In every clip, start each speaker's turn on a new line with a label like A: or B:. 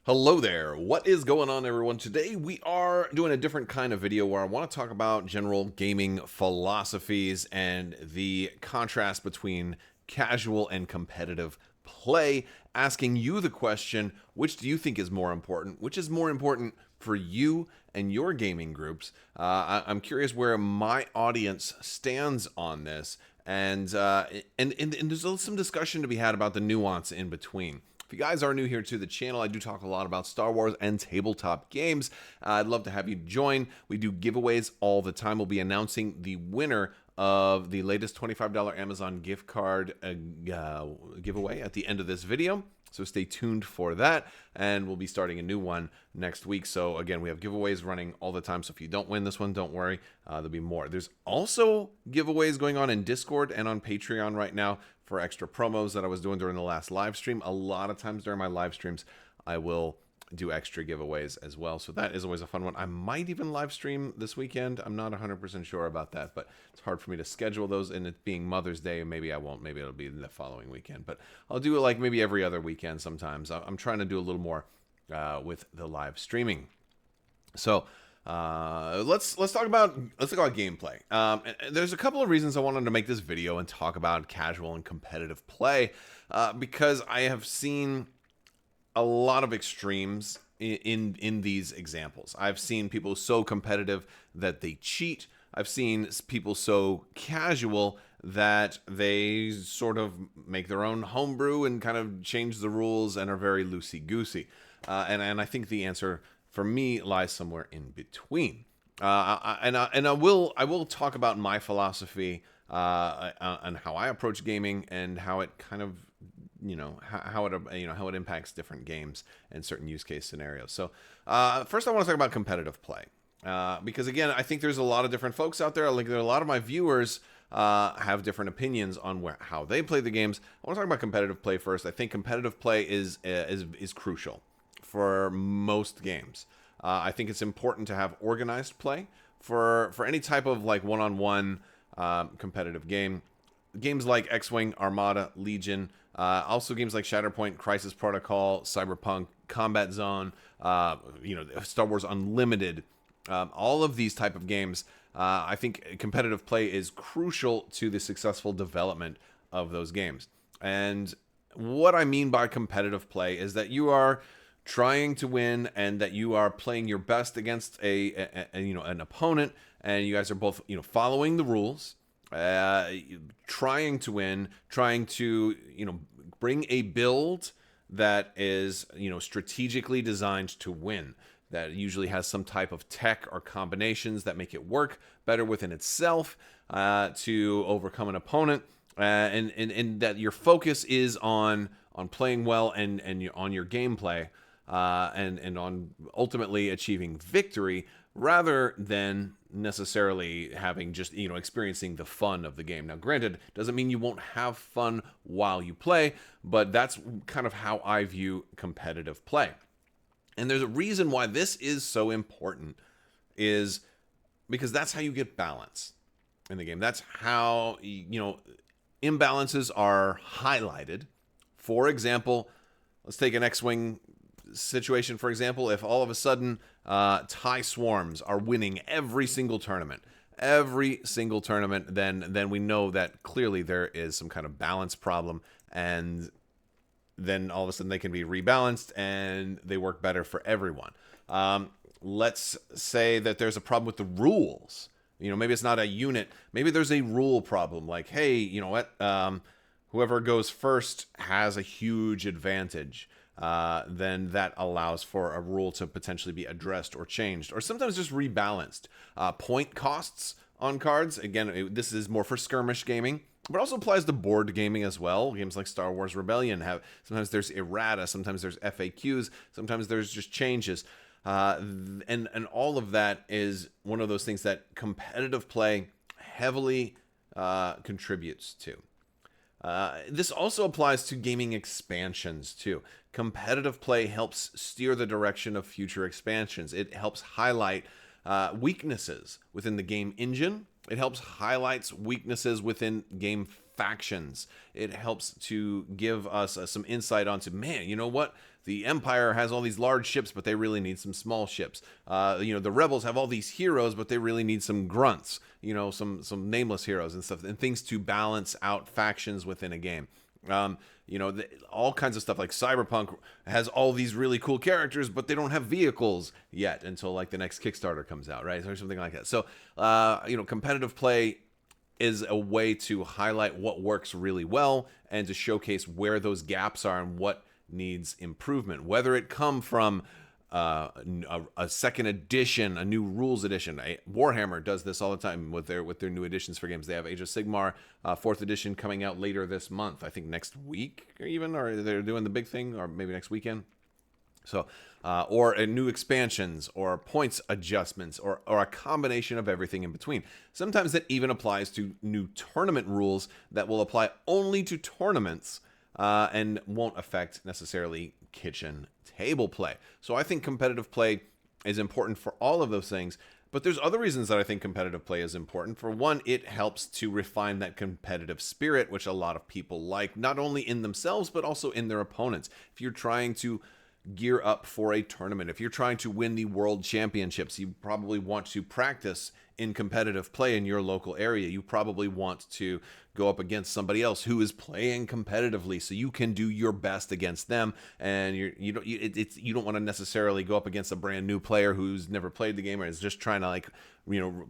A: Hello there. What is going on, everyone? Today we are doing a different kind of video where I want to talk about general gaming philosophies and the contrast between casual and competitive play, asking you the question, which do you think is more important? Which is more important for you and your gaming groups? I'm curious where my audience stands on this, and there's some discussion to be had about the nuance in between. If you guys are new here to the channel, I do talk a lot about Star Wars and tabletop games. I'd love to have you join. We do giveaways all the time. We'll be announcing the winner of the latest $25 Amazon gift card giveaway at the end of this video. So stay tuned for that, and we'll be starting a new one next week. So again, we have giveaways running all the time. So if you don't win this one, don't worry. There'll be more. There's also giveaways going on in Discord and on Patreon right now for extra promos that I was doing during the last live stream. A lot of times during my live streams, I will do extra giveaways as well. So that is always a fun one. I might even live stream this weekend. I'm not 100% sure about that, but it's hard for me to schedule those, and it being Mother's Day, maybe I won't. Maybe it'll be the following weekend, but I'll do it like maybe every other weekend sometimes. I'm trying to do a little more with the live streaming. So let's talk about gameplay. There's a couple of reasons I wanted to make this video and talk about casual and competitive play, because I have seen a lot of extremes in these examples. I've seen people so competitive that they cheat. I've seen people so casual that they sort of make their own homebrew and kind of change the rules and are very loosey-goosey. And I think the answer for me lies somewhere in between. I will talk about my philosophy on how I approach gaming and how it kind of how it impacts different games and certain use case scenarios. So first I want to talk about competitive play, because again, I think there's a lot of different folks out there. Like, there are a lot of my viewers have different opinions on how they play the games. I want to talk about competitive play first. I think competitive play is crucial for most games. I think it's important to have organized play for any type of like one-on-one competitive game. Games like X-Wing, Armada, Legion, also games like Shatterpoint, Crisis Protocol, Cyberpunk, Combat Zone, Star Wars Unlimited, all of these type of games, I think competitive play is crucial to the successful development of those games. And what I mean by competitive play is that you are trying to win and that you are playing your best against an opponent, and you guys are both following the rules, trying to win, trying to bring a build that is strategically designed to win, that usually has some type of tech or combinations that make it work better within itself to overcome an opponent, and that your focus is on playing well and on your gameplay, and on ultimately achieving victory, rather than necessarily having just experiencing the fun of the game. Now, granted, doesn't mean you won't have fun while you play, but that's kind of how I view competitive play. And there's a reason why this is so important, is because that's how you get balance in the game. That's how imbalances are highlighted. For example, let's take an X-Wing situation, for example. If all of a sudden TIE swarms are winning every single tournament, then we know that clearly there is some kind of balance problem, and then all of a sudden they can be rebalanced and they work better for everyone. Let's say that there's a problem with the rules. Maybe it's not a unit. Maybe there's a rule problem. Like, hey, you know what? Whoever goes first has a huge advantage. Then that allows for a rule to potentially be addressed or changed, or sometimes just rebalanced. Point costs on cards, again, this is more for skirmish gaming, but also applies to board gaming as well. Games like Star Wars Rebellion sometimes there's errata, sometimes there's FAQs, sometimes there's just changes. And all of that is one of those things that competitive play heavily contributes to. This also applies to gaming expansions too. Competitive play helps steer the direction of future expansions. It helps highlight weaknesses within the game engine. It helps highlights weaknesses within game factions. It helps to give us some insight onto, man, you know what? The Empire has all these large ships, but they really need some small ships. The Rebels have all these heroes, but they really need some grunts, some nameless heroes and stuff, and things to balance out factions within a game. All kinds of stuff, like Cyberpunk has all these really cool characters, but they don't have vehicles yet until like the next Kickstarter comes out, right? Or something like that. So, competitive play is a way to highlight what works really well and to showcase where those gaps are and what needs improvement, whether it come from a second edition, a new rules edition. Warhammer does this all the time with their new editions for games. They have Age of Sigmar 4th edition coming out later this month, I think next week or they're doing the big thing, or maybe next weekend. So, or new expansions, or points adjustments, or a combination of everything in between. Sometimes that even applies to new tournament rules that will apply only to tournaments and won't affect necessarily kitchen table play. So I think competitive play is important for all of those things, but there's other reasons that I think competitive play is important. For one, it helps to refine that competitive spirit, which a lot of people like, not only in themselves, but also in their opponents. If you're trying to gear up for a tournament, if you're trying to win the world championships, you probably want to practice in competitive play in your local area. You probably want to go up against somebody else who is playing competitively, so you can do your best against them. And you don't want to necessarily go up against a brand new player who's never played the game or is just trying to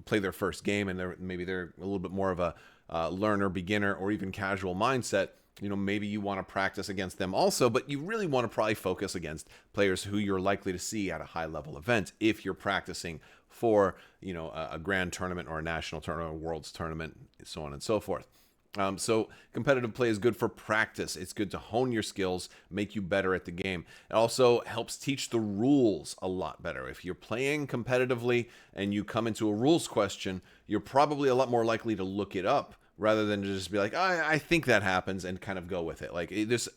A: play their first game, and maybe they're a little bit more of a learner, beginner, or even casual mindset. Maybe you want to practice against them also, but you really want to probably focus against players who you're likely to see at a high level event if you're practicing for, a grand tournament or a national tournament, or a world's tournament, so on and so forth. So competitive play is good for practice. It's good to hone your skills, make you better at the game. It also helps teach the rules a lot better. If you're playing competitively and you come into a rules question, you're probably a lot more likely to look it up rather than to just be like, I think that happens, and kind of go with it. Like there's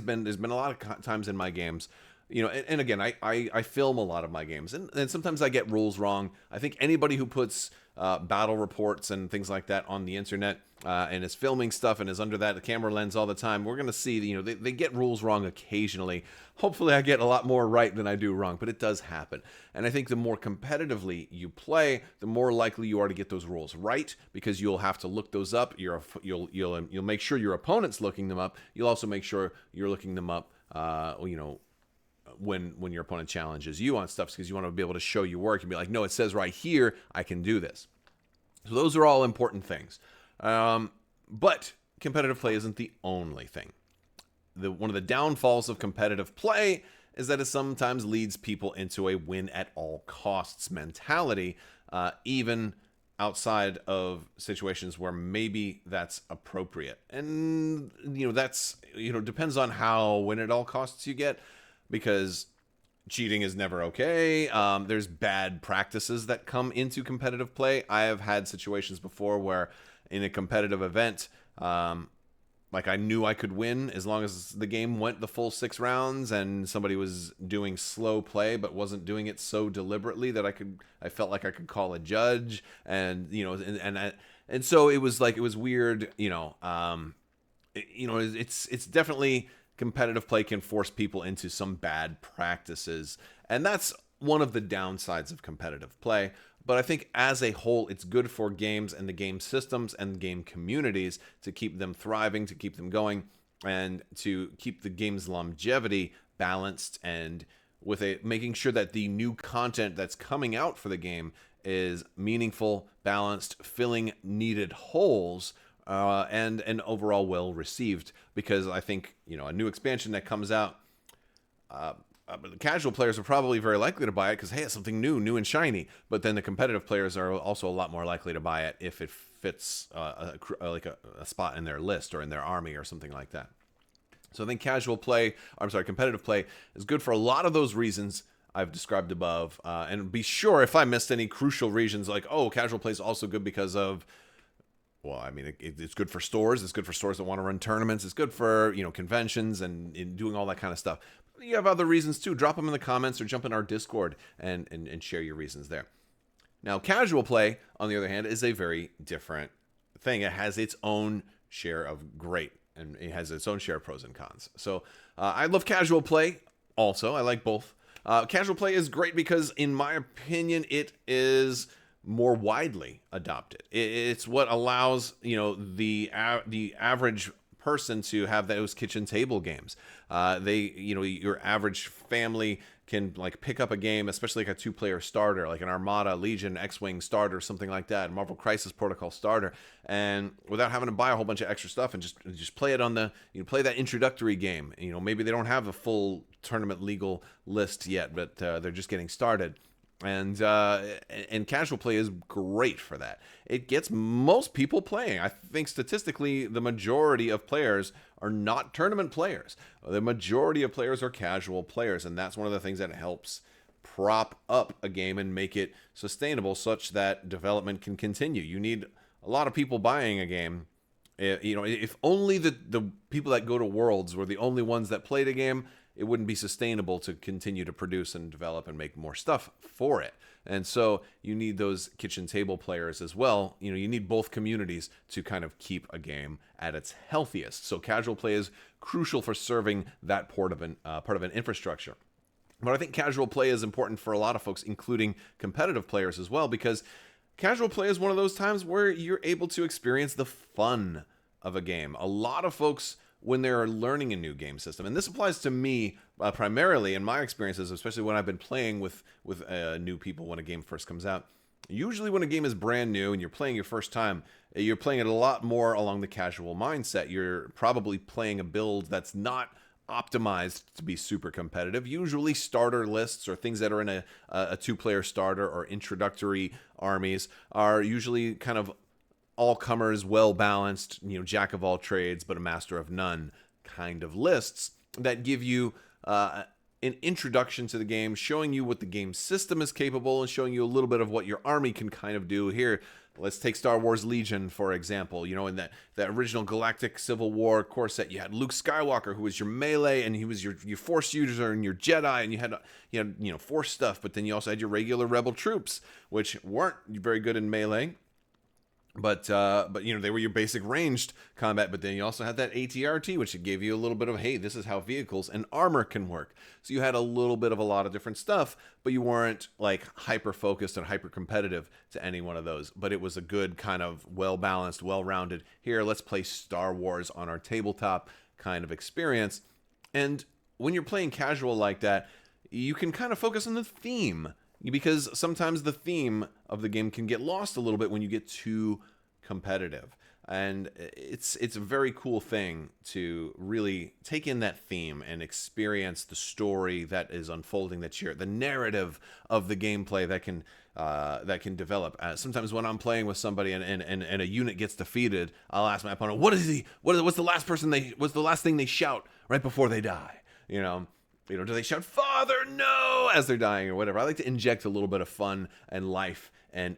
A: been a lot of times in my games, and again, I film a lot of my games, and sometimes I get rules wrong. I think anybody who puts battle reports and things like that on the internet and is filming stuff and is under that camera lens all the time, we're going to see, they get rules wrong occasionally. Hopefully I get a lot more right than I do wrong, but it does happen. And I think the more competitively you play, the more likely you are to get those rules right, because you'll have to look those up. You'll make sure your opponent's looking them up. You'll also make sure you're looking them up, when your opponent challenges you on stuff, because you want to be able to show your work and be like, no, it says right here, I can do this. So those are all important things. But competitive play isn't the only thing. One of the downfalls of competitive play is that it sometimes leads people into a win at all costs mentality, even outside of situations where maybe that's appropriate. And, that's, depends on how win at all costs you get, because cheating is never okay. There's bad practices that come into competitive play. I have had situations before where in a competitive event, I knew I could win as long as the game went the full 6 rounds, and somebody was doing slow play but wasn't doing it so deliberately that I felt like I could call a judge, and so it was weird. It's definitely, competitive play can force people into some bad practices, and that's one of the downsides of competitive play. But I think as a whole, it's good for games and the game systems and game communities to keep them thriving, to keep them going, and to keep the game's longevity balanced, and making sure that the new content that's coming out for the game is meaningful, balanced, filling needed holes, and overall well received. Because I think, a new expansion that comes out, the casual players are probably very likely to buy it because, hey, it's something new and shiny. But then the competitive players are also a lot more likely to buy it if it fits a spot in their list or in their army or something like that. So I think competitive play is good for a lot of those reasons I've described above. And be sure, if I missed any crucial reasons, casual play is also good because of, it's good for stores. It's good for stores that want to run tournaments. It's good for, conventions and doing all that kind of stuff. But you have other reasons too. Drop them in the comments or jump in our Discord and share your reasons there. Now, casual play, on the other hand, is a very different thing. It has its own share of great, and it has its own share of pros and cons. So I love casual play also. I like both. Casual play is great because, in my opinion, it is more widely adopted. It's what allows, the average person to have those kitchen table games. Your average family can like pick up a game, especially like a 2-player starter, like an Armada, Legion, X-Wing starter, something like that, Marvel Crisis Protocol starter, and without having to buy a whole bunch of extra stuff, and just play it on play that introductory game. Maybe they don't have a full tournament legal list yet, but they're just getting started. And casual play is great for that. It gets most people playing. I think statistically, the majority of players are not tournament players. The majority of players are casual players, and that's one of the things that helps prop up a game and make it sustainable such that development can continue. You need a lot of people buying a game. If only the people that go to Worlds were the only ones that played a game, it wouldn't be sustainable to continue to produce and develop and make more stuff for it. And so you need those kitchen table players as well. You need both communities to kind of keep a game at its healthiest. So casual play is crucial for serving that part of an infrastructure. But I think casual play is important for a lot of folks, including competitive players as well, because casual play is one of those times where you're able to experience the fun of a game. A lot of folks, when they're learning a new game system, and this applies to me primarily in my experiences, especially when I've been playing with new people when a game first comes out. Usually when a game is brand new and you're playing your first time, you're playing it a lot more along the casual mindset. You're probably playing a build that's not optimized to be super competitive. Usually starter lists or things that are in a 2-player starter or introductory armies are usually kind of all-comers, well-balanced, jack of all trades, but a master of none kind of lists that give you an introduction to the game, showing you what the game system is capable and showing you a little bit of what your army can kind of do. Here, let's take Star Wars Legion, for example. In that original Galactic Civil War core set, you had Luke Skywalker, who was your melee, and he was your Force user and your Jedi, and you had Force stuff, but then you also had your regular Rebel troops, which weren't very good in melee. But they were your basic ranged combat, but then you also had that ATRT, which gave you a little bit of, hey, this is how vehicles and armor can work. So you had a little bit of a lot of different stuff, but you weren't like hyper-focused and hyper-competitive to any one of those. But it was a good kind of well-balanced, well-rounded, here, let's play Star Wars on our tabletop kind of experience. And when you're playing casual like that, you can kind of focus on the theme, because sometimes the theme of the game can get lost a little bit when you get too competitive. And it's a very cool thing to really take in that theme and experience the story that is unfolding, the narrative of the gameplay that can develop. Sometimes when I'm playing with somebody and a unit gets defeated, I'll ask my opponent, what's the last thing they shout right before they die? Do they shout "Father, no" as they're dying or whatever? I like to inject a little bit of fun and life and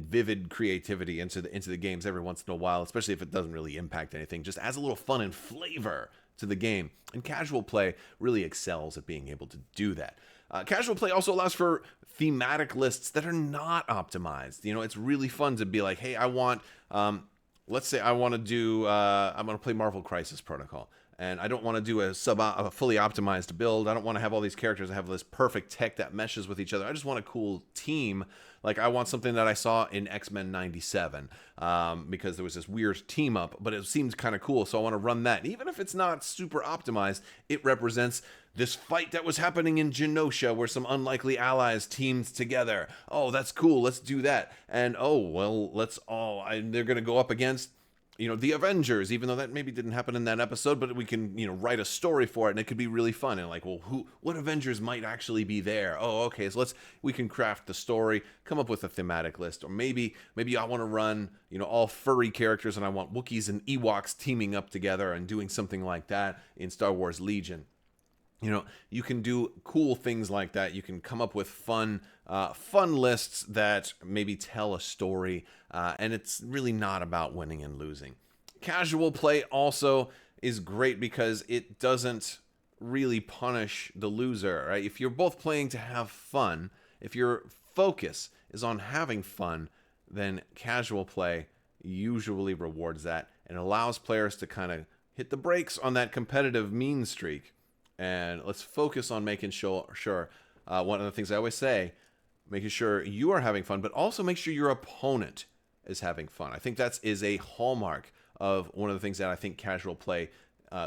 A: vivid creativity into the games every once in a while, especially if it doesn't really impact anything. Just adds a little fun and flavor to the game. And casual play really excels at being able to do that. Casual play also allows for thematic lists that are not optimized. It's really fun to be like, hey, I want, let's say I want to do, I'm going to play Marvel Crisis Protocol. And I don't want to do a fully optimized build. I don't want to have all these characters that have this perfect tech that meshes with each other. I just want a cool team. Like I want something that I saw in X-Men 97 because there was this weird team up, but it seemed kind of cool. So I want to run that. And even if it's not super optimized, it represents this fight that was happening in Genosha where some unlikely allies teamed together. Oh, that's cool. Let's do that. And they're going to go up against the Avengers, even though that maybe didn't happen in that episode, but we can, write a story for it, and it could be really fun. And like, well, what Avengers might actually be there? Oh, okay, so we can craft the story, come up with a thematic list, or maybe I want to run, all furry characters, and I want Wookiees and Ewoks teaming up together and doing something like that in Star Wars Legion. You can do cool things like that. You can come up with fun lists that maybe tell a story, and it's really not about winning and losing. Casual play also is great because it doesn't really punish the loser, right? If you're both playing to have fun, if your focus is on having fun, then casual play usually rewards that and allows players to kind of hit the brakes on that competitive mean streak. And let's focus on making sure one of the things I always say, making sure you are having fun, but also make sure your opponent is having fun. I think that is a hallmark of one of the things that I think casual play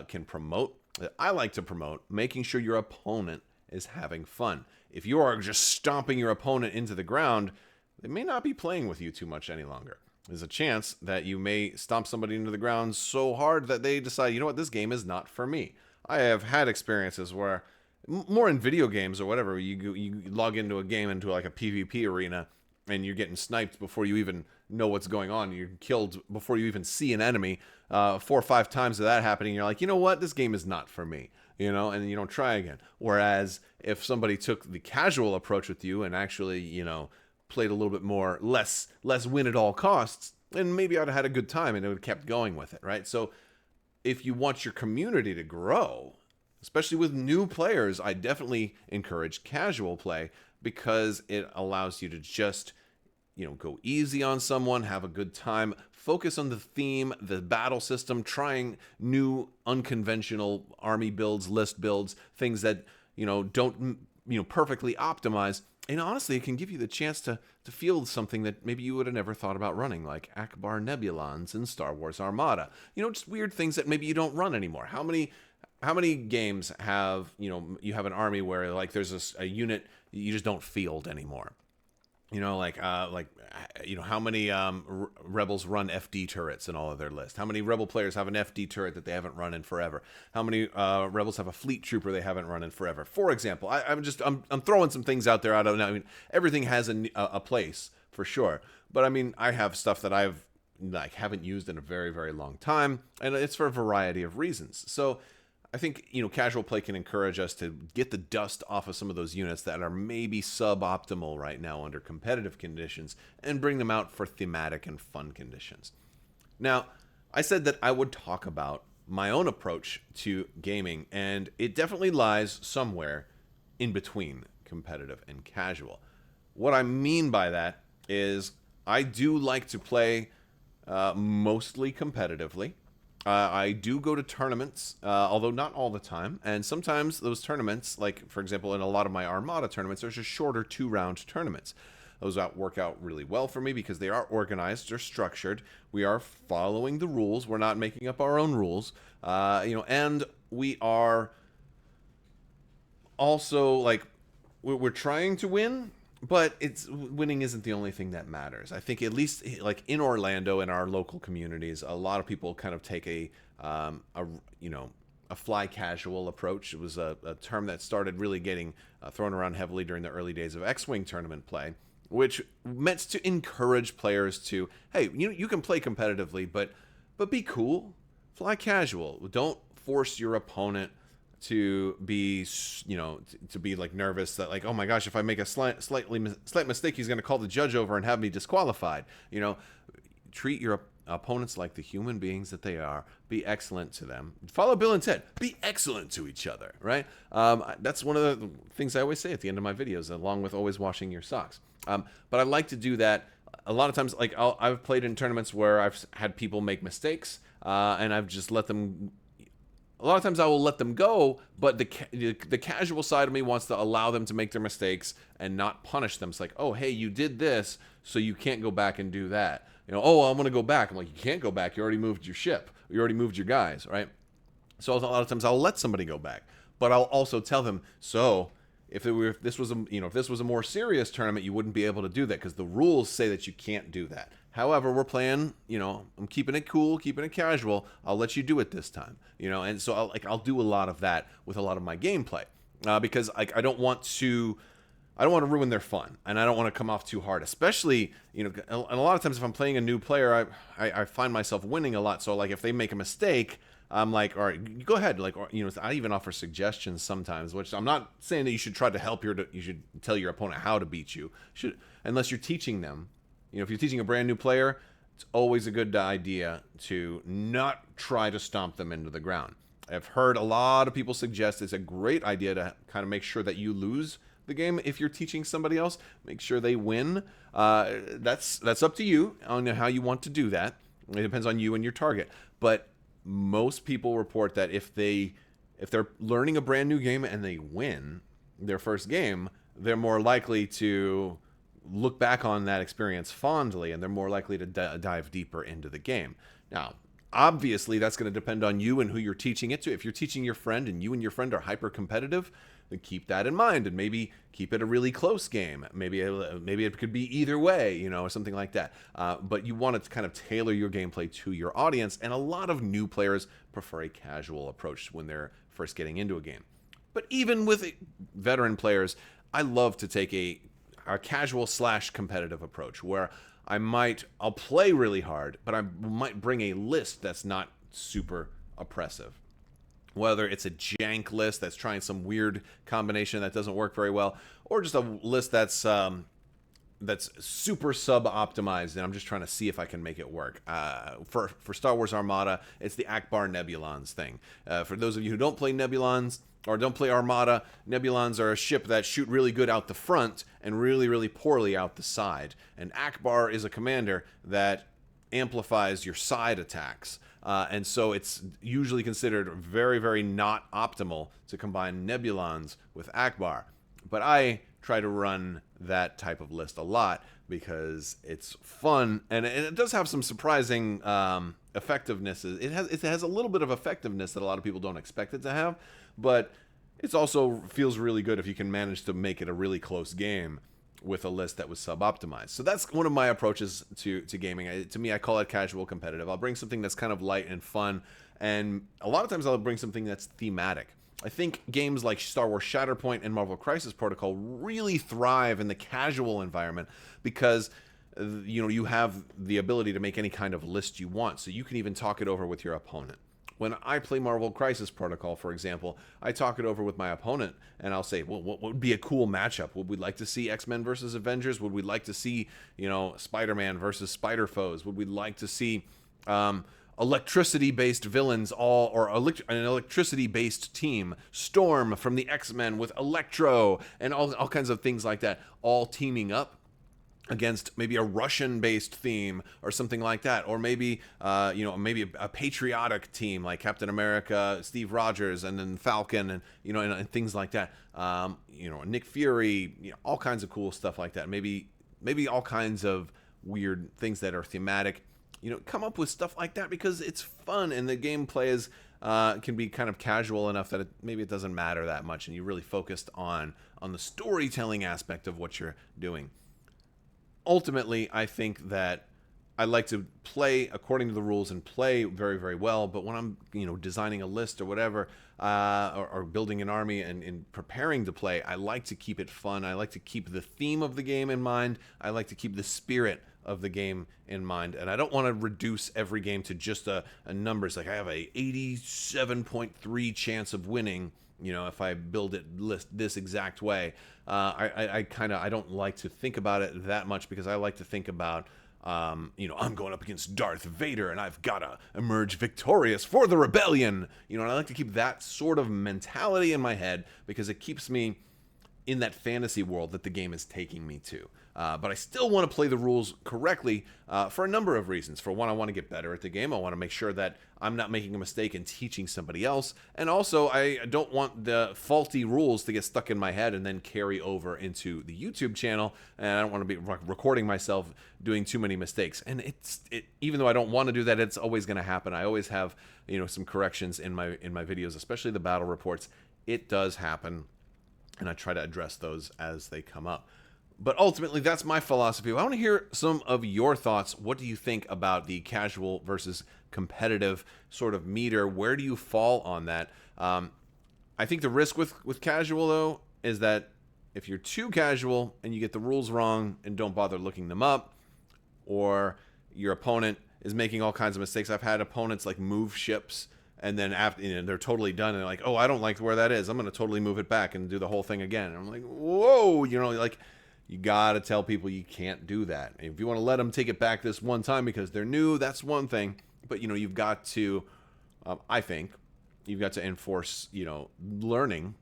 A: can promote, that I like to promote, making sure your opponent is having fun. If you are just stomping your opponent into the ground, they may not be playing with you too much any longer. There's a chance that you may stomp somebody into the ground so hard that they decide, you know what, this game is not for me. I have had experiences where, more in video games or whatever, you log into a game, into like a PvP arena, and you're getting sniped before you even know what's going on. You're killed before you even see an enemy. 4 or 5 times of that happening, you're like, you know what, this game is not for me, you know, and you don't try again. Whereas if somebody took the casual approach with you and actually, you know, played a little bit more, less win at all costs, then maybe I'd have had a good time and it would have kept going with it, right? So if you want your community to grow, especially with new players, I definitely encourage casual play, because it allows you to just, you know, go easy on someone, have a good time, focus on the theme, the battle system, trying new unconventional army builds, list builds, things that, you know, don't, you know, perfectly optimize. And honestly, it can give you the chance to feel something that maybe you would have never thought about running, like Akbar Nebulons in Star Wars Armada. You know, just weird things that maybe you don't run anymore. How many games have, you know, you have an army where like there's a unit you just don't field anymore? You know, you know, how many rebels run FD turrets in all of their list? How many rebel players have an FD turret that they haven't run in forever? How many rebels have a fleet trooper they haven't run in forever? For example, I'm throwing some things out there. I don't know. I mean, everything has a place for sure, but I mean, I have stuff that haven't used in a very, very long time, and it's for a variety of reasons. So I think, you know, casual play can encourage us to get the dust off of some of those units that are maybe suboptimal right now under competitive conditions, and bring them out for thematic and fun conditions. Now, I said that I would talk about my own approach to gaming, and it definitely lies somewhere in between competitive and casual. What I mean by that is I do like to play mostly competitively. I do go to tournaments, although not all the time. And sometimes those tournaments, like, for example, in a lot of my Armada tournaments, there's just shorter 2-round tournaments. Those work out really well for me because they are organized, they're structured. We are following the rules. We're not making up our own rules. You know, and we are also, like, we're trying to win, but winning isn't the only thing that matters. I think at least like in Orlando, in our local communities, a lot of people kind of take a fly casual approach. It was a term that started really getting thrown around heavily during the early days of X-Wing tournament play, which meant to encourage players to, hey, you can play competitively, but be cool, fly casual. Don't force your opponent to be, you know, to be like nervous that like, oh my gosh, if I make a slight mistake, he's going to call the judge over and have me disqualified. You know, treat your opponents like the human beings that they are. Be excellent to them. Follow Bill and Ted. Be excellent to each other, right? That's one of the things I always say at the end of my videos, along with always washing your socks. But I like to do that a lot of times. Like I've played in tournaments where I've had people make mistakes, and I've just let them. A lot of times I will let them go, but the casual side of me wants to allow them to make their mistakes and not punish them. It's like, oh, hey, you did this, so you can't go back and do that. You know, oh, I'm going to go back. I'm like, you can't go back. You already moved your ship. You already moved your guys, right? So a lot of times I'll let somebody go back, but I'll also tell them, so if this was a more serious tournament, you wouldn't be able to do that because the rules say that you can't do that. However, we're playing, you know, I'm keeping it cool, keeping it casual. I'll let you do it this time, you know. And so I'll do a lot of that with a lot of my gameplay because I don't want to ruin their fun, and I don't want to come off too hard, especially, you know, and a lot of times if I'm playing a new player, I find myself winning a lot. So like if they make a mistake, I'm like, all right, go ahead. Like, you know, I even offer suggestions sometimes, which I'm not saying that you should try to help you should tell your opponent how to beat you, unless you're teaching them. You know, if you're teaching a brand new player, it's always a good idea to not try to stomp them into the ground. I've heard a lot of people suggest it's a great idea to kind of make sure that you lose the game if you're teaching somebody else. Make sure they win. That's up to you on how you want to do that. It depends on you and your target. but most people report that if they're learning a brand new game and they win their first game, they're more likely to look back on that experience fondly, and they're more likely to dive deeper into the game. Now, obviously, that's going to depend on you and who you're teaching it to. If you're teaching your friend and you and your friend are hyper competitive, then keep that in mind and maybe keep it a really close game. Maybe it could be either way, or something like that. But you want to kind of tailor your gameplay to your audience, and a lot of new players prefer a casual approach when they're first getting into a game. But even with veteran players, I love to take a casual / competitive approach where I'll play really hard, but I might bring a list that's not super oppressive. Whether it's a jank list that's trying some weird combination that doesn't work very well, or just a list that's super sub-optimized, and I'm just trying to see if I can make it work. For Star Wars Armada, it's the Akbar Nebulons thing. For those of you who don't play Nebulons, or don't play Armada, Nebulons are a ship that shoot really good out the front and really, really poorly out the side. And Akbar is a commander that amplifies your side attacks. And so it's usually considered very, very not optimal to combine Nebulons with Akbar. But I try to run that type of list a lot because it's fun, and it does have some surprising effectiveness. It has a little bit of effectiveness that a lot of people don't expect it to have, but it also feels really good if you can manage to make it a really close game with a list that was sub-optimized. So that's one of my approaches to gaming. To me, I call it casual competitive. I'll bring something that's kind of light and fun, and a lot of times I'll bring something that's thematic. I think games like Star Wars Shatterpoint and Marvel Crisis Protocol really thrive in the casual environment because you have the ability to make any kind of list you want, so you can even talk it over with your opponent. When I play Marvel Crisis Protocol, for example, I talk it over with my opponent, and I'll say, well, what would be a cool matchup? Would we like to see X-Men versus Avengers? Would we like to see, Spider-Man versus Spider-Foes? Would we like to see electricity-based villains an electricity-based team, Storm from the X-Men with Electro, and all kinds of things like that, all teaming up against maybe a Russian-based theme or something like that, or maybe maybe a patriotic team like Captain America, Steve Rogers, and then Falcon, and and things like that. Nick Fury, all kinds of cool stuff like that. Maybe all kinds of weird things that are thematic. Come up with stuff like that because it's fun, and the gameplay can be kind of casual enough that maybe it doesn't matter that much, and you're really focused on the storytelling aspect of what you're doing. Ultimately, I think that I like to play according to the rules and play very, very well. But when I'm, designing a list or whatever, or building an army and preparing to play, I like to keep it fun. I like to keep the theme of the game in mind. I like to keep the spirit of the game in mind. And I don't want to reduce every game to just a numbers. Like I have a 87.3 chance of winning, if I build it list this exact way. I don't like to think about it that much because I like to think about, I'm going up against Darth Vader and I've got to emerge victorious for the rebellion. And I like to keep that sort of mentality in my head because it keeps me in that fantasy world that the game is taking me to. But I still want to play the rules correctly for a number of reasons. For one, I want to get better at the game. I want to make sure that I'm not making a mistake in teaching somebody else. And also, I don't want the faulty rules to get stuck in my head and then carry over into the YouTube channel. And I don't want to be recording myself doing too many mistakes. And even though I don't want to do that, it's always going to happen. I always have some corrections in my videos, especially the battle reports. It does happen, and I try to address those as they come up. But ultimately, that's my philosophy. I want to hear some of your thoughts. What do you think about the casual versus competitive sort of meter? Where do you fall on that? I think the risk with casual, though, is that if you're too casual and you get the rules wrong and don't bother looking them up, or your opponent is making all kinds of mistakes. I've had opponents like move ships, and then after they're totally done, and they're like, "Oh, I don't like where that is. I'm going to totally move it back and do the whole thing again." And I'm like, "Whoa!" You got to tell people you can't do that. If you want to let them take it back this one time because they're new, that's one thing. But, you've got to, I think, you've got to enforce, learning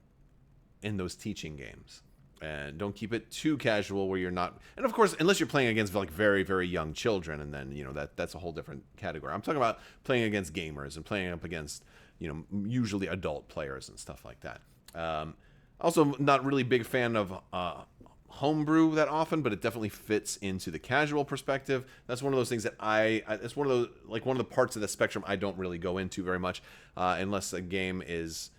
A: in those teaching games. And don't keep it too casual where you're not. And of course, unless you're playing against like very, very young children, and then that's a whole different category. I'm talking about playing against gamers and playing up against usually adult players and stuff like that. Also, not really big fan of homebrew that often, but it definitely fits into the casual perspective. That's one of those things that it's one of those, like, one of the parts of the spectrum I don't really go into very much unless a game is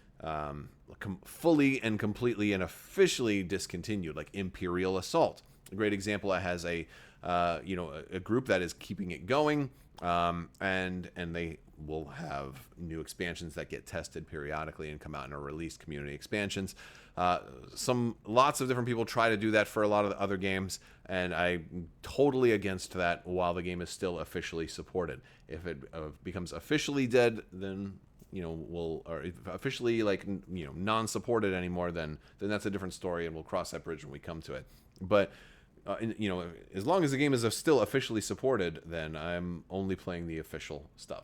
A: fully and completely and officially discontinued, like Imperial Assault. A great example that has a group that is keeping it going, and they will have new expansions that get tested periodically and come out in a released community expansions. Lots of different people try to do that for a lot of the other games, and I'm totally against that while the game is still officially supported. If it becomes officially dead, then or officially non-supported anymore, then that's a different story, and we'll cross that bridge when we come to it. But as long as the game is still officially supported, then I'm only playing the official stuff.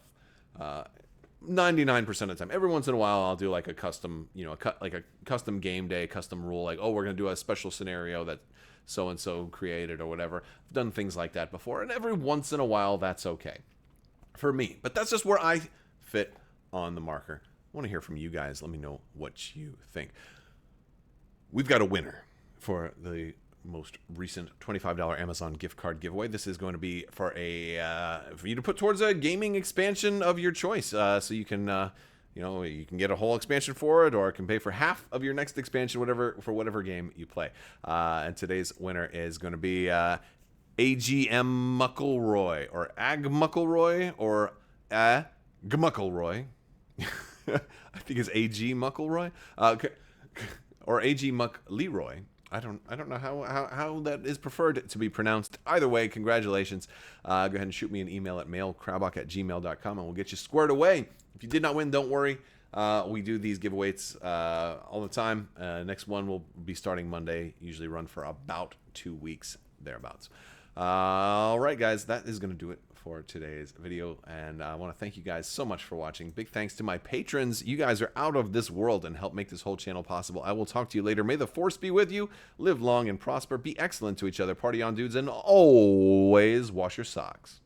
A: 99% of the time. Every once in a while, I'll do like a custom, like a custom game day, custom rule, like, oh, we're gonna do a special scenario that so and so created or whatever. I've done things like that before, and every once in a while, that's okay for me. But that's just where I fit on the marker. I want to hear from you guys. Let me know what you think. We've got a winner for the most recent $25 Amazon gift card giveaway. This is going to be for you to put towards a gaming expansion of your choice. So you can you can get a whole expansion for it, or it can pay for half of your next expansion, whatever game you play. And today's winner is going to be AGM Muckleroy, or Ag Muckleroy, or Gmuckleroy. I think it's AG Muckleroy, or AG Muck Leroy. I don't know how that is preferred to be pronounced. Either way, congratulations. Go ahead and shoot me an email at mailcrabbok@gmail.com, and we'll get you squared away. If you did not win, don't worry. We do these giveaways all the time. Next one will be starting Monday. Usually run for about 2 weeks, thereabouts. All right, guys, that is going to do it for today's video, and I want to thank you guys so much for watching. Big thanks to my patrons. You guys are out of this world and help make this whole channel possible. I will talk to you later. May the force be with you. Live long and prosper. Be excellent to each other. Party on, dudes, and always wash your socks.